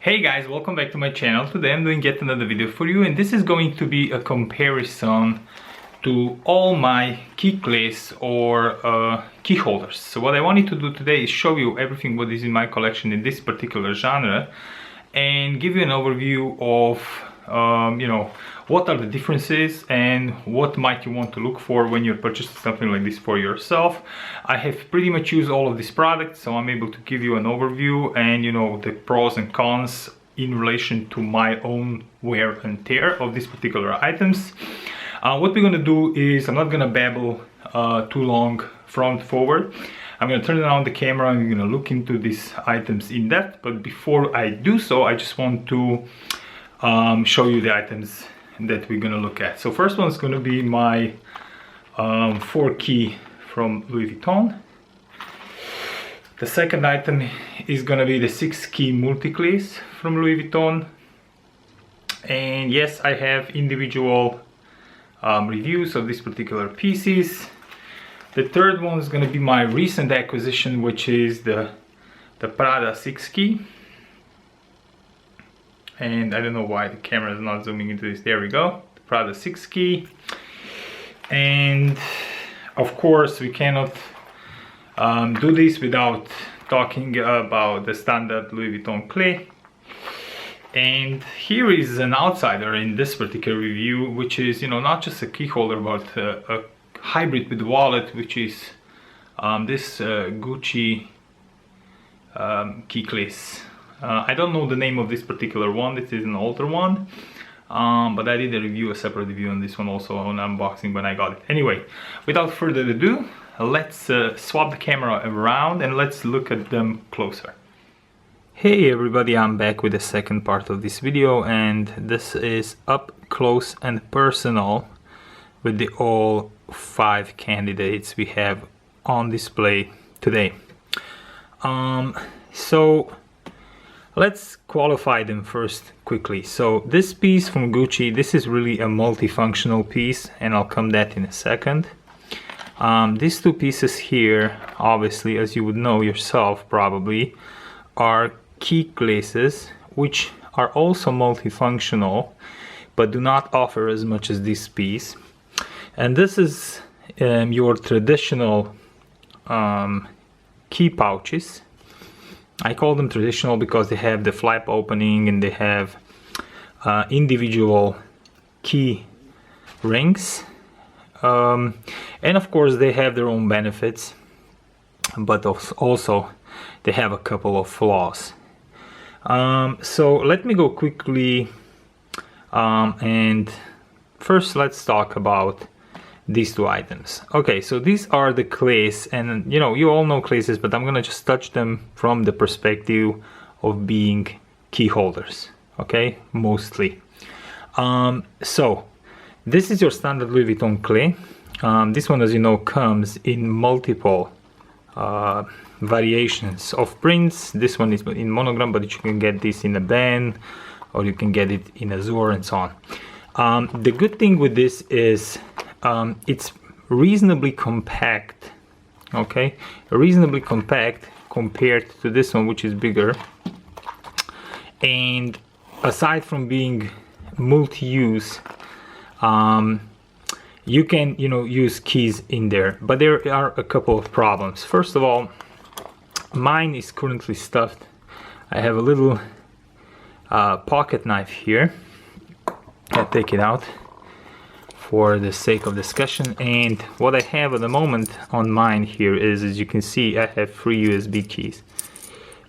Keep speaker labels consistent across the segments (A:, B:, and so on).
A: Hey guys, welcome back to my channel. Today I'm doing yet another video for you, and this is going to be a comparison to all my key Cles or key holders. So what I wanted to do today is show you everything what is in my collection in this particular genre and give you an overview of what are the differences and what might you want to look for when you're purchasing something like this for yourself. I have pretty much used all of these products, so I'm able to give you an overview and the pros and cons in relation to my own wear and tear of these particular items. What we're gonna do is, I'm not gonna babble too long front forward. I'm gonna turn around the camera and we're gonna look into these items in depth, but before I do so, I just want to show you the items that we're gonna look at. So first one is gonna be my 4 key from Louis Vuitton. The second item is gonna be the 6 key multi-Cles from Louis Vuitton. And yes, I have individual reviews of these particular pieces. The third one is gonna be my recent acquisition, which is the Prada 6 key. And I don't know why the camera is not zooming into this. There we go, the Prada 6 key. And of course we cannot do this without talking about the standard Louis Vuitton Cles. And here is an outsider in this particular review, which is not just a key holder but a hybrid with wallet, which is this Gucci key Cles. I don't know the name of this particular one. This is an older one, but I did a separate review on this one also on unboxing when I got it. Anyway, without further ado, let's swap the camera around and let's look at them closer. Hey everybody, I'm back with the second part of this video, and this is up close and personal with the all 5 candidates we have on display today. So let's qualify them first quickly. So this piece from Gucci, this is really a multifunctional piece, and I'll come that in a second. These 2 pieces here, obviously, as you would know yourself probably, are key Cleses, which are also multifunctional but do not offer as much as this piece. And this is your traditional key pouches. I call them traditional because they have the flap opening and they have individual key rings, and of course they have their own benefits, but also they have a couple of flaws. So let me go quickly and first let's talk about these 2 items. Okay, so these are the Cles, and you all know Cleses, but I'm gonna just touch them from the perspective of being key holders, okay, mostly. So this is your standard Louis Vuitton Cles. This one, as you know, comes in multiple variations of prints. This one is in monogram, but you can get this in a band or you can get it in azure and so on. The good thing with this is it's reasonably compact, okay, reasonably compact compared to this one, which is bigger. And aside from being multi-use, you can use keys in there, but there are a couple of problems. First of all, mine is currently stuffed. I have a little pocket knife here. I'll take it out for the sake of discussion, and what I have at the moment on mine here is, as you can see, I have 3 USB keys.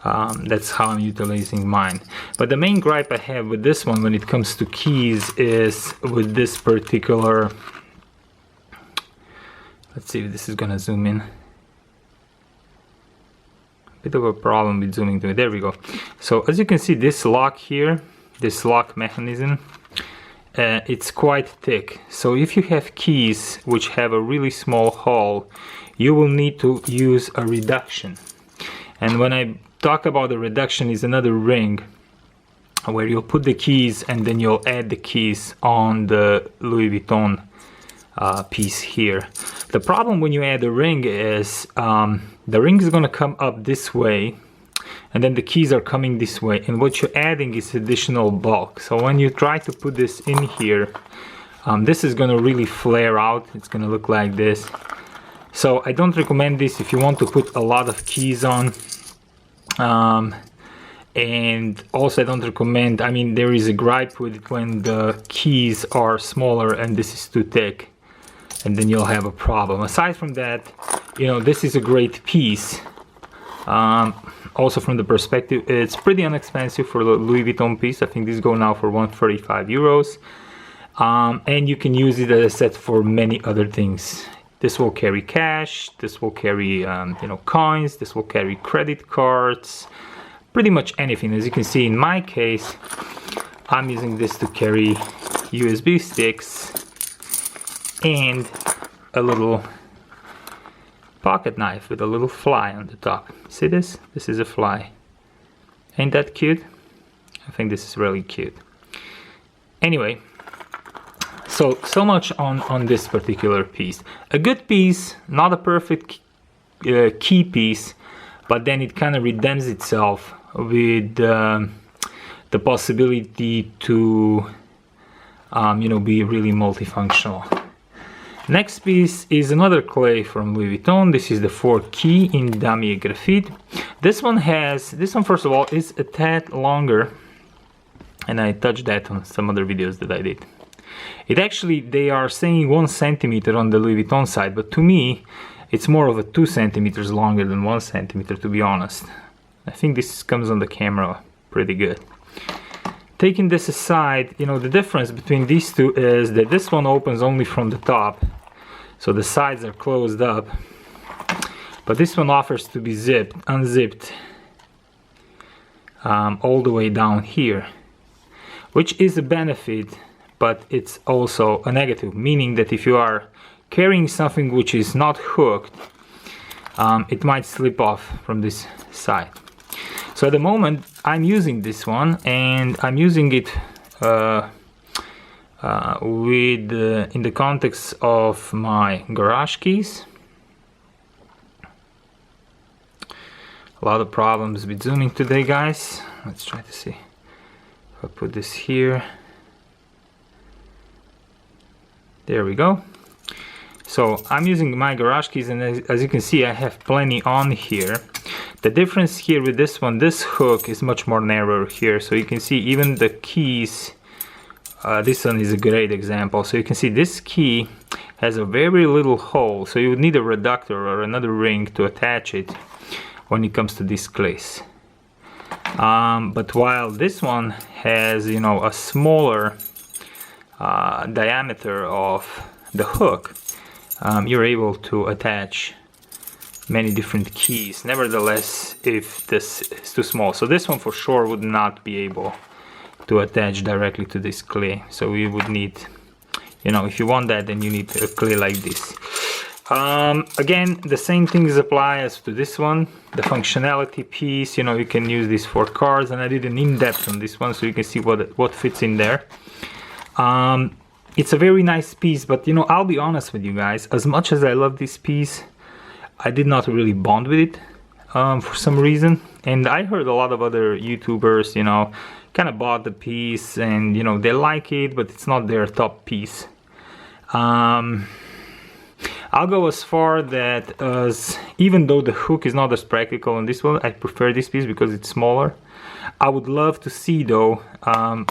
A: That's how I'm utilizing mine. But the main gripe I have with this one when it comes to keys is with this particular, let's see if this is gonna zoom in. Bit of a problem with zooming to it. There we go. So as you can see, this lock here, this lock mechanism, it's quite thick. So if you have keys which have a really small hole, you will need to use a reduction. And when I talk about the reduction, is another ring where you'll put the keys and then you'll add the keys on the Louis Vuitton piece here. The problem when you add a ring is the ring is going to come up this way and then the keys are coming this way, and what you're adding is additional bulk. So when you try to put this in here, this is going to really flare out. It's going to look like this. So I don't recommend this if you want to put a lot of keys on. And also I don't recommend, I mean, there is a gripe with it when the keys are smaller and this is too thick, and then you'll have a problem. Aside from that, you know, this is a great piece. Also from the perspective, it's pretty inexpensive for the Louis Vuitton piece. I think these go now for 135 euros. And you can use it, as I said, for many other things. This will carry cash, this will carry you know, coins, this will carry credit cards, pretty much anything. As you can see in my case, I'm using this to carry USB sticks and a little pocket knife with a little fly on the top. See this? This is a fly. Ain't that cute? I think this is really cute. Anyway, so much on this particular piece. A good piece, not a perfect key piece, but then it kind of redeems itself with the possibility to you know, be really multifunctional. Next piece is another clay from Louis Vuitton. This is the 4 key in damier graphite. This one first of all is a tad longer, and I touched that on some other videos that I did. It actually, they are saying 1 centimeter on the Louis Vuitton side, but to me it's more of a 2 centimeters longer than 1 centimeter, to be honest. I think this comes on the camera pretty good. Taking this aside, you know, the difference between these two is that this one opens only from the top, so the sides are closed up, but this one offers to be unzipped all the way down here, which is a benefit, but it's also a negative, meaning that if you are carrying something which is not hooked, it might slip off from this side. So at the moment I'm using this one, and I'm using it in the context of my garage keys. A lot of problems with zooming today, guys. Let's try to see if I put this here. There we go. So I'm using my garage keys, and as you can see, I have plenty on here. The difference here with this one, this hook is much more narrow here, so you can see even the keys, this one is a great example. So you can see this key has a very little hole, so you would need a reductor or another ring to attach it when it comes to this Cles. But while this one has, you know, a smaller diameter of the hook, you're able to attach many different keys. Nevertheless, if this is too small, so this one for sure would not be able to attach directly to this clay. So we would need, you know, if you want that, then you need a clay like this. Again, the same things apply as to this one. The functionality piece, you know, you can use this for cards, and I did an in-depth on this one so you can see what fits in there. It's a very nice piece, but you know, I'll be honest with you guys, as much as I love this piece, I did not really bond with it for some reason. And I heard a lot of other YouTubers, you know, kind of bought the piece and, you know, they like it, but it's not their top piece. I'll go as far that even though the hook is not as practical on this one, I prefer this piece because it's smaller. I would love to see though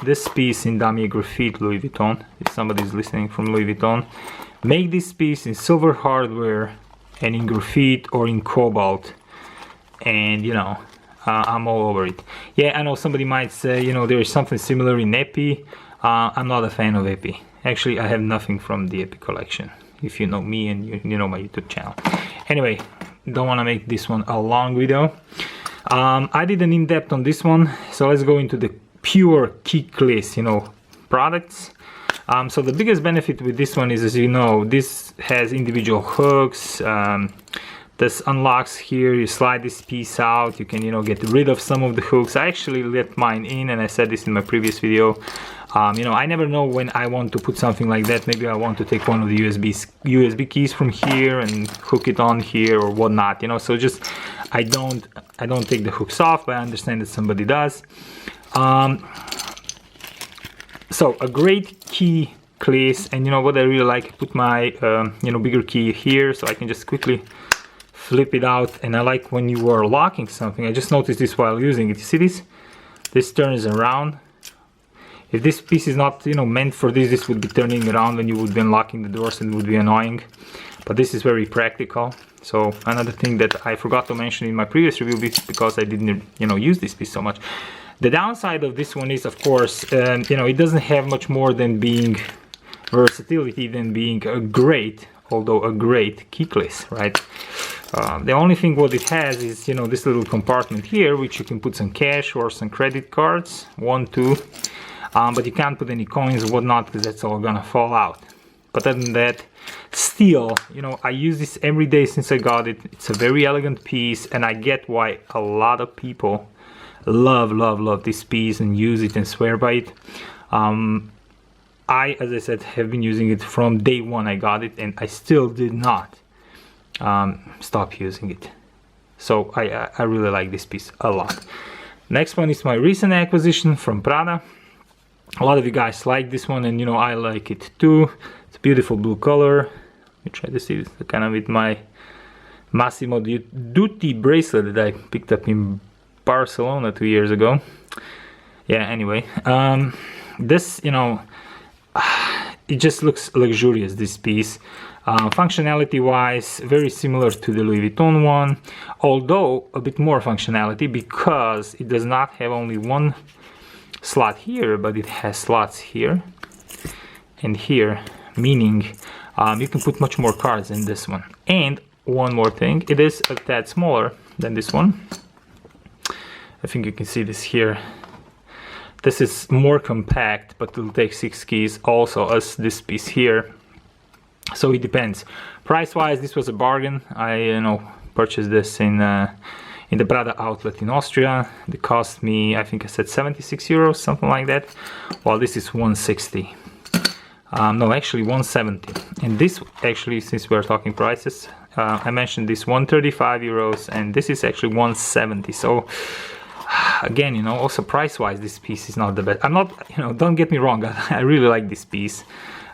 A: this piece in damier graphite Louis Vuitton, if somebody's listening from Louis Vuitton, make this piece in silver hardware and in graphite or in cobalt, and you know, I'm all over it. Yeah, I know somebody might say, you know, there is something similar in Epi. I'm not a fan of Epi. Actually, I have nothing from the Epi collection, if you know me and you know my YouTube channel. Anyway, don't want to make this one a long video. I did an in-depth on this one, so let's go into the pure key Cles, you know, products. So the biggest benefit with this one is, as you know, this has individual hooks, This unlocks here. You slide this piece out. You can, you know, get rid of some of the hooks. I actually let mine in, and I said this in my previous video. You know, I never know when I want to put something like that. Maybe I want to take one of the USB keys from here and hook it on here or whatnot. You know, so just I don't take the hooks off, but I understand that somebody does. So a great key, Cles, and you know what I really like, I put my you know, bigger key here so I can just quickly flip it out. And I like when you are locking something, I just noticed this while using it. You see this? This turns around. If this piece is not, you know, meant for this, this would be turning around when you would be unlocking the doors and it would be annoying. But this is very practical. So another thing that I forgot to mention in my previous review, because I didn't, you know, use this piece so much. The downside of this one is, of course, you know, it doesn't have much more than being versatility, than being a great, although a great key case, right? The only thing what it has is, you know, this little compartment here, which you can put some cash or some credit cards, 1, 2, but you can't put any coins or whatnot because that's all gonna fall out. But other than that, still, you know, I use this every day since I got it. It's a very elegant piece, and I get why a lot of people love this piece and use it and swear by it. I, as I said, have been using it from day one I got it, and I still did not stop using it. So I really like this piece a lot. Next one is my recent acquisition from Prada. A lot of you guys like this one, and you know, I like it too. It's a beautiful blue color. Let me try to see this kind of with my Massimo Dutti bracelet that I picked up in Barcelona 2 years ago. Yeah, anyway, this, you know, it just looks luxurious, this piece. Functionality wise, very similar to the Louis Vuitton one, although a bit more functionality, because it does not have only one slot here, but it has slots here and here, meaning you can put much more cards in this one. And one more thing, it is a tad smaller than this one. I think you can see this here. This is more compact, but it'll take 6 keys also as this piece here. So it depends. Price wise, this was a bargain. I, you know, purchased this in the Prada outlet in Austria. It cost me, I think I said 76 euros, something like that. While this is 160. No, actually 170. And this, actually, since we're talking prices, I mentioned this 135 euros, and this is actually 170. So again, you know, also price wise, this piece is not the best. I'm not, you know, don't get me wrong, I really like this piece.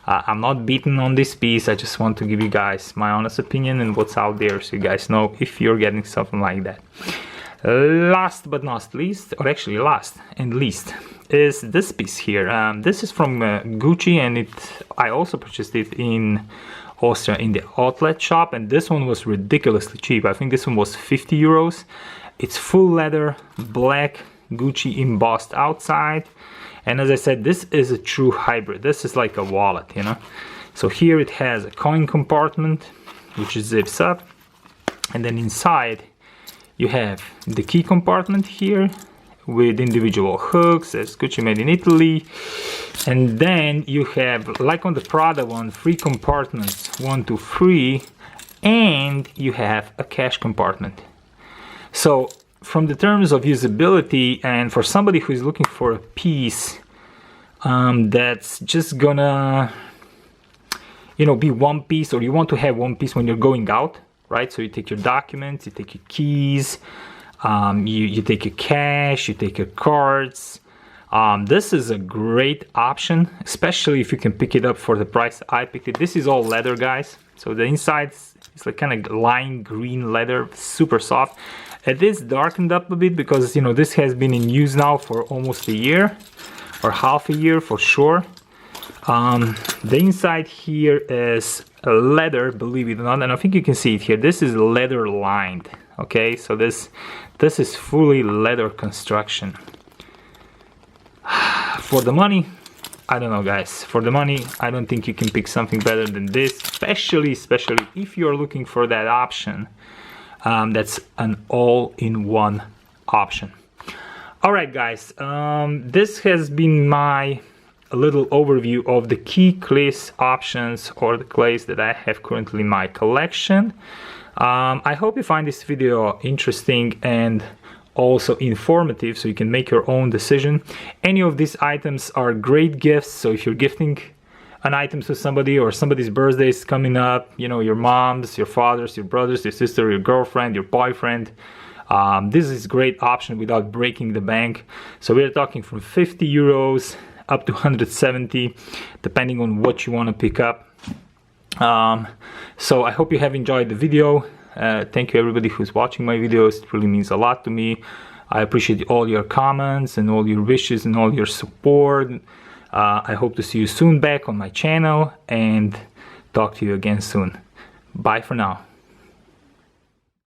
A: I'm not beaten on this piece. I just want to give you guys my honest opinion and what's out there, so you guys know if you're getting something like that. Last but not least, or actually last and least, is this piece here. This is from Gucci, and I also purchased it in Austria in the outlet shop, and this one was ridiculously cheap. I think this one was 50 euros. It's full leather, black, Gucci embossed outside. And as I said, this is a true hybrid. This is like a wallet, you know. So here it has a coin compartment, which zips up. And then inside, you have the key compartment here with individual hooks, as Gucci made in Italy. And then you have, like on the Prada one, 3 compartments, 1, 2, 3. And you have a cash compartment. So from the terms of usability, and for somebody who is looking for a piece that's just gonna, you know, be one piece, or you want to have one piece when you're going out, right? So you take your documents, you take your keys, you take your cash, you take your cards. This is a great option, especially if you can pick it up for the price I picked it. This is all leather, guys. So the inside is like kind of lime green leather, super soft. It is darkened up a bit because, you know, this has been in use now for almost a year or half a year for sure. The inside here is a leather, believe it or not, and I think you can see it here. This is leather lined. Okay, so this is fully leather construction. For the money, I don't know, guys. For the money, I don't think you can pick something better than this, especially if you're looking for that option. That's an all-in-one option. All right, guys, this has been my little overview of the key Cles options, or the Cles that I have currently in my collection. I hope you find this video interesting and also informative, so you can make your own decision. Any of these items are great gifts, so if you're gifting an item to somebody, or somebody's birthday is coming up, you know, your mom's, your father's, your brother's, your sister, your girlfriend, your boyfriend, this is a great option without breaking the bank. So we're talking from 50 euros up to 170, depending on what you want to pick up. So I hope you have enjoyed the video. Thank you everybody who's watching my videos. It really means a lot to me. I appreciate all your comments and all your wishes and all your support. I hope to see you soon back on my channel and talk to you again soon. Bye for now.